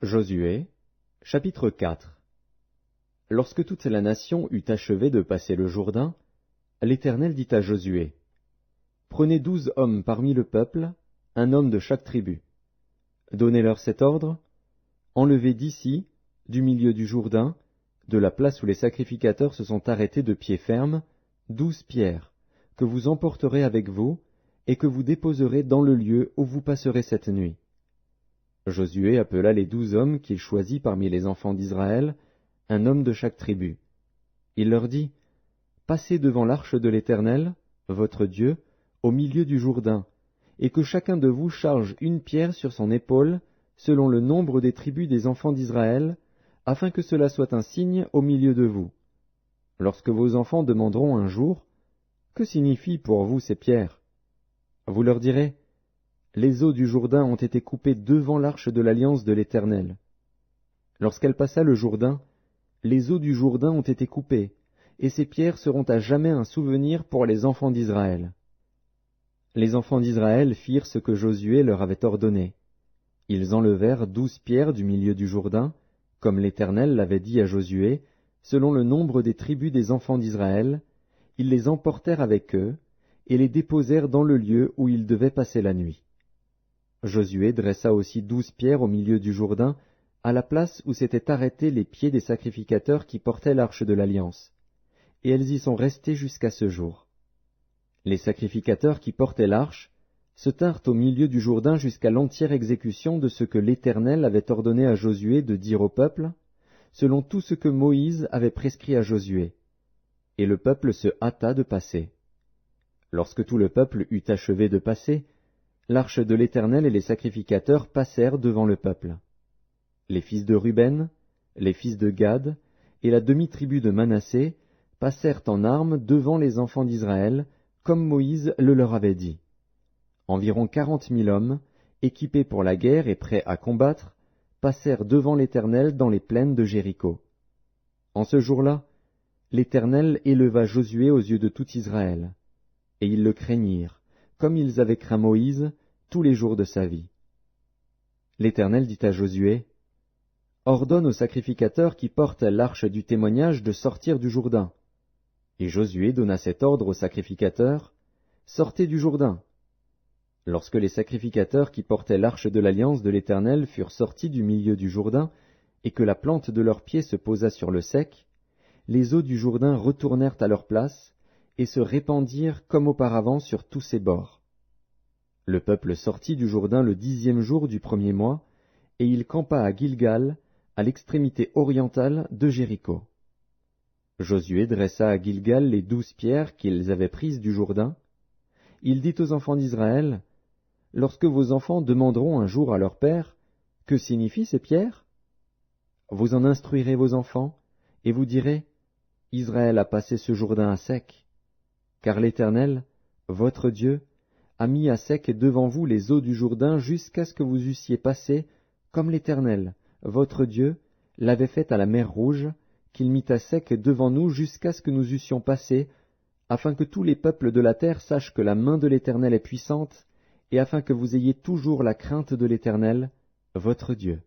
Josué, chapitre 4. Lorsque toute la nation eut achevé de passer le Jourdain, l'Éternel dit à Josué, « Prenez 12 hommes parmi le peuple, un homme de chaque tribu. Donnez-leur cet ordre, enlevez d'ici, du milieu du Jourdain, de la place où les sacrificateurs se sont arrêtés de pied ferme, 12 pierres, que vous emporterez avec vous, et que vous déposerez dans le lieu où vous passerez cette nuit. » Josué appela les 12 hommes qu'il choisit parmi les enfants d'Israël, un homme de chaque tribu. Il leur dit, « Passez devant l'arche de l'Éternel, votre Dieu, au milieu du Jourdain, et que chacun de vous charge une pierre sur son épaule, selon le nombre des tribus des enfants d'Israël, afin que cela soit un signe au milieu de vous. Lorsque vos enfants demanderont un jour, « Que signifient pour vous ces pierres ?» Vous leur direz, « Les eaux du Jourdain ont été coupées devant l'arche de l'alliance de l'Éternel. Lorsqu'elle passa le Jourdain, les eaux du Jourdain ont été coupées, et ces pierres seront à jamais un souvenir pour les enfants d'Israël. » Les enfants d'Israël firent ce que Josué leur avait ordonné. Ils enlevèrent 12 pierres du milieu du Jourdain, comme l'Éternel l'avait dit à Josué, selon le nombre des tribus des enfants d'Israël, ils les emportèrent avec eux, et les déposèrent dans le lieu où ils devaient passer la nuit. Josué dressa aussi 12 pierres au milieu du Jourdain, à la place où s'étaient arrêtés les pieds des sacrificateurs qui portaient l'arche de l'Alliance, et elles y sont restées jusqu'à ce jour. Les sacrificateurs qui portaient l'arche se tinrent au milieu du Jourdain jusqu'à l'entière exécution de ce que l'Éternel avait ordonné à Josué de dire au peuple, selon tout ce que Moïse avait prescrit à Josué. Et le peuple se hâta de passer. Lorsque tout le peuple eut achevé de passer, l'arche de l'Éternel et les sacrificateurs passèrent devant le peuple. Les fils de Ruben, les fils de Gad et la demi-tribu de Manassé passèrent en armes devant les enfants d'Israël, comme Moïse le leur avait dit. Environ 40 000 hommes, équipés pour la guerre et prêts à combattre, passèrent devant l'Éternel dans les plaines de Jéricho. En ce jour-là, l'Éternel éleva Josué aux yeux de tout Israël, et ils le craignirent, comme ils avaient craint Moïse tous les jours de sa vie. L'Éternel dit à Josué, « Ordonne aux sacrificateurs qui portent l'arche du témoignage de sortir du Jourdain. » Et Josué donna cet ordre aux sacrificateurs, « Sortez du Jourdain. » Lorsque les sacrificateurs qui portaient l'arche de l'alliance de l'Éternel furent sortis du milieu du Jourdain, et que la plante de leurs pieds se posa sur le sec, les eaux du Jourdain retournèrent à leur place, et se répandirent comme auparavant sur tous ses bords. Le peuple sortit du Jourdain le 10e jour du 1er mois, et il campa à Gilgal, à l'extrémité orientale de Jéricho. Josué dressa à Gilgal les 12 pierres qu'ils avaient prises du Jourdain. Il dit aux enfants d'Israël, « Lorsque vos enfants demanderont un jour à leur père, « Que signifient ces pierres ?» Vous en instruirez vos enfants, et vous direz, « Israël a passé ce Jourdain à sec. » Car l'Éternel, votre Dieu, a mis à sec devant vous les eaux du Jourdain jusqu'à ce que vous eussiez passé, comme l'Éternel, votre Dieu, l'avait fait à la mer Rouge, qu'il mit à sec devant nous jusqu'à ce que nous eussions passé, afin que tous les peuples de la terre sachent que la main de l'Éternel est puissante, et afin que vous ayez toujours la crainte de l'Éternel, votre Dieu.